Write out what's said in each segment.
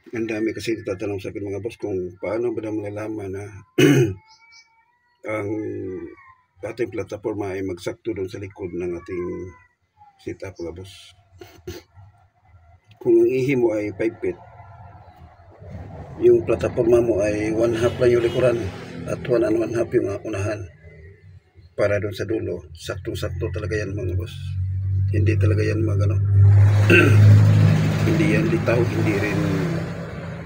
Ang dami kasi nagtatanong sa akin mga boss kung paano ba na malalaman na ang ating plataforma ay magsakto doon sa likod ng ating setup mga boss. Kung ang ihi mo ay 5 feet, yung plataforma mo ay 1/2 lang yung likuran at 1 1/2 yung unahan. Para doon sa dulo, saktong-sakto talaga yan mga boss. Hindi talaga yan magano. Hindi yan litaw, hindi rin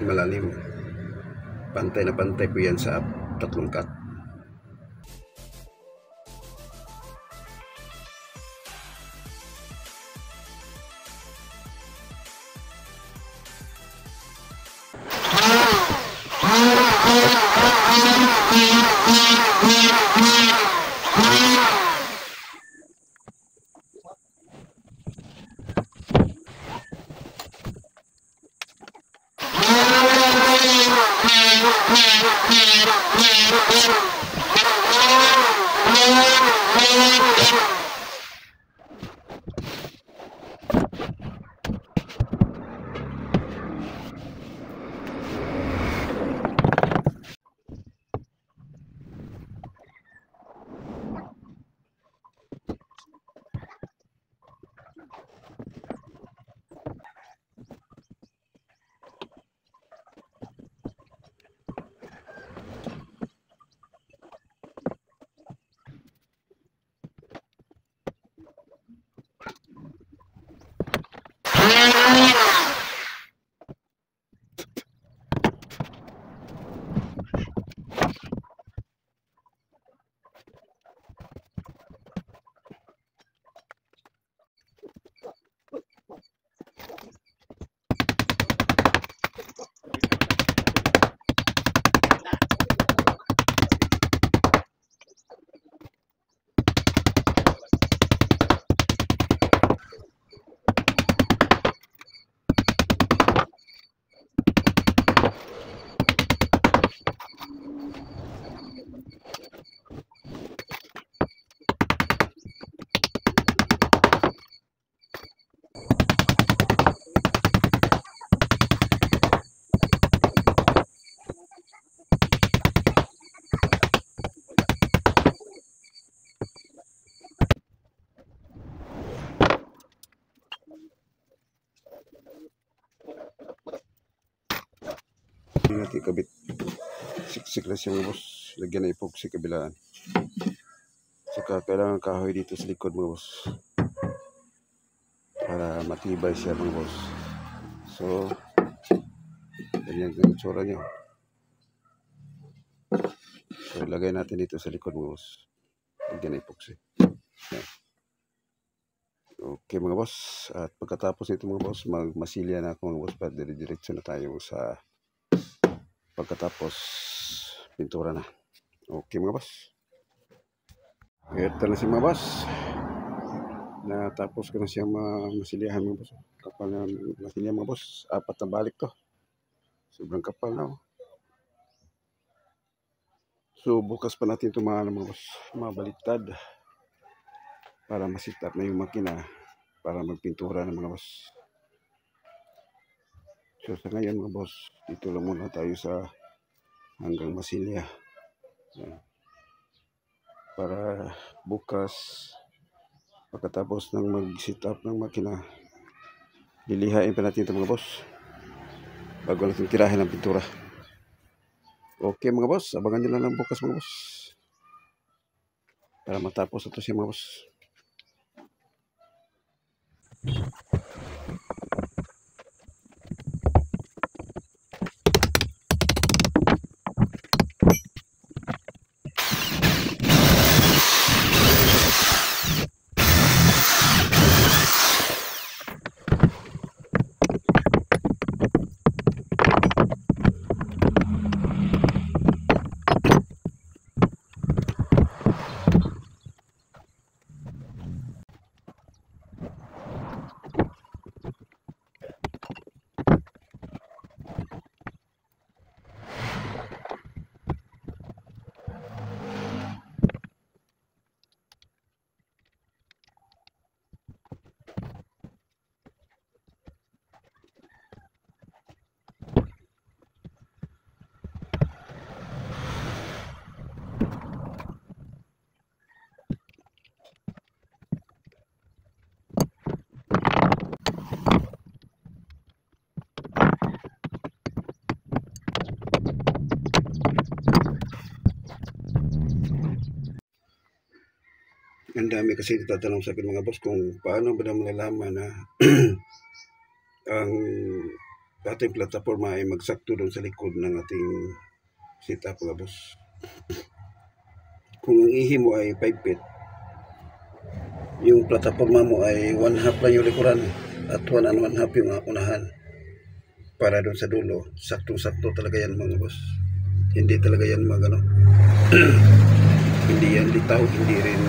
malalim. Pantay na pantay po yan sa 3 cut. Natin kabit, siksik lang siya mga boss, lagyan na epoxy kabilaan, saka kailangan kahoy dito sa likod mga boss para matibay siya mga boss. So ganyan ang itsura niya. So ilagay natin dito sa likod mga boss, lagyan na epoxy. Yan. Okay mga boss, at pagkatapos nito mga boss, magmasilya na ako mga boss, para diretso na tayo sa pagkatapos pintura na. Okay mga boss, ito na si mga boss, natapos ko na siyang masilyahan mga boss. Kapal na masilya mga boss, 4 na balik to, sobrang kapal na. So bukas pa natin ito mga boss, mabaliktad para masitap na yung makina para magpintura ng mga boss. So sa ngayon mga boss, dito lang muna tayo sa hanggang masilya. Para bukas, pagkatapos ng mag-sit up ng makina, lilihain pa natin ito mga boss bago natin tirahin ang pintura. Okay mga boss, abangan nyo na lang bukas mga boss para matapos ito siya mga boss. Ang dami kasi nagtatanong sa akin mga boss kung paano ba na malalaman na ang ating plataforma ay magsakto doon sa likod ng ating setup mga boss. Kung ang ihi mo ay 5 feet, yung plataforma mo ay 1/2 lang yung likuran at 1 and 1/2 yung unahan. Para doon sa dulo, saktong-sakto talaga yan mga boss. Hindi talaga yan hindi yan litaw, hindi rin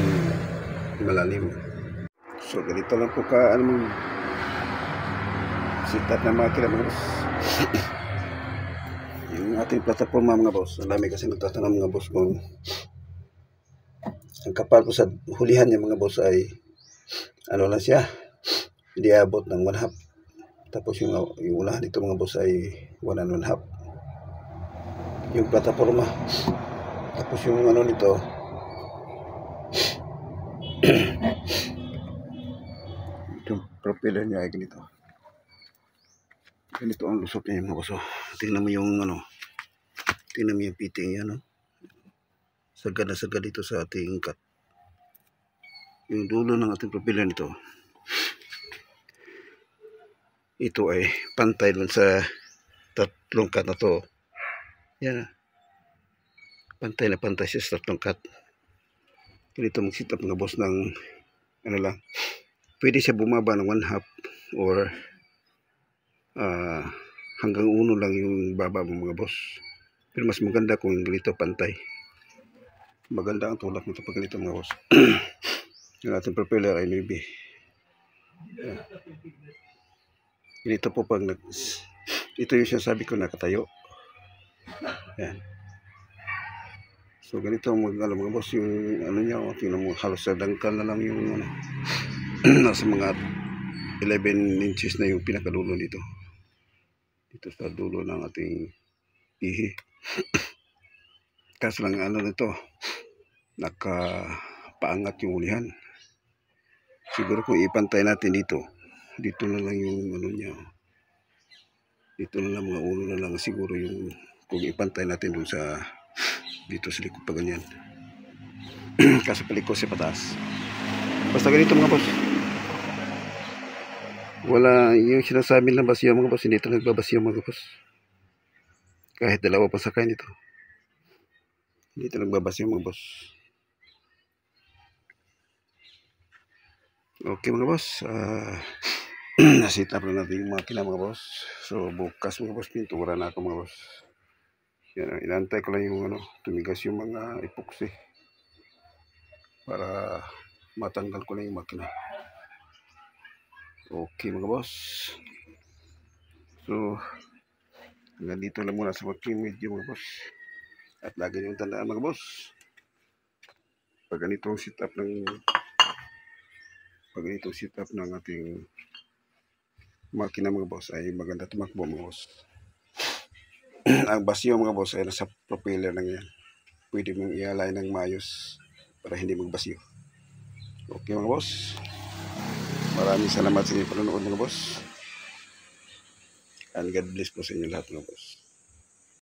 malalim. So ganito lang po ka setup na makina mga boss. Yung ating plataforma mga boss, ang dami kasi nagtatanong mga boss kung ang kapal po sa hulihan niya mga boss ay ano lang siya, hindi abot ng 1/2. Tapos yung unahan dito mga boss ay 1 and 1/2 yung plataforma. Tapos yung nito yung propeller niya ay ganito ang lusot niya mga boss. Tingnan mo yung tingnan mo yung fitting niya, sagad na sagad dito sa ating cut. Yung dulo ng ating propeller nito, ito ay pantay dun sa tatlong cut na to. Yan, pantay na pantay siya sa tatlong cut. Ganito mag-set up mga boss ng lang, pwede siya bumaba ng 1/2 or hanggang 1 lang yung baba mo mga boss. Pero mas maganda kung ganito pantay. Maganda ang tulak nito pag ganito mga boss. Yung ating propeller ay maybe ganito po pag ito yung sinasabi ko nakatayo. Yan. So ganito mga boss yung niya, tingnan mo, halos sa dangkal na lang yung nasa mga 11 inches na yung pinakadulo dito sa dulo ng ating ihi. Kaso lang nito, nakapaangat yung ulihan. Siguro kung ipantay natin dito na lang yung niya, dito na lang, mga ulo na lang siguro yung kung ipantay natin dun sa dito sa likod pa ganyan. Kaso paliko siya pataas. Basta ganito mga boss, wala yung sinasabi na basiyo mga boss, hindi ito nagbabasiyo mga boss. Kahit dalawa pa sakay nito, hindi ito nagbabasiyo mga boss. Okay mga boss, nasit up na natin yung makina mga boss. So bukas mga boss, pintura na ako mga boss. Yan, inantay ko lang yung tumigas yung mga epoxy para matanggal ko na yung makina. Okay mga boss, so hanggang dito lang muna sa working video mga boss. At lagi niyong tandaan mga boss, pag ganitong setup ng ating makina mga boss ay maganda tumakbo mga boss. Ang basyo mga boss ay nasa propeller lang yan. Pwede mong i-align ng maayos para hindi magbasyo. Okay mga boss, maraming salamat sa inyong panonood mga boss, and God bless po sa inyo lahat mga boss.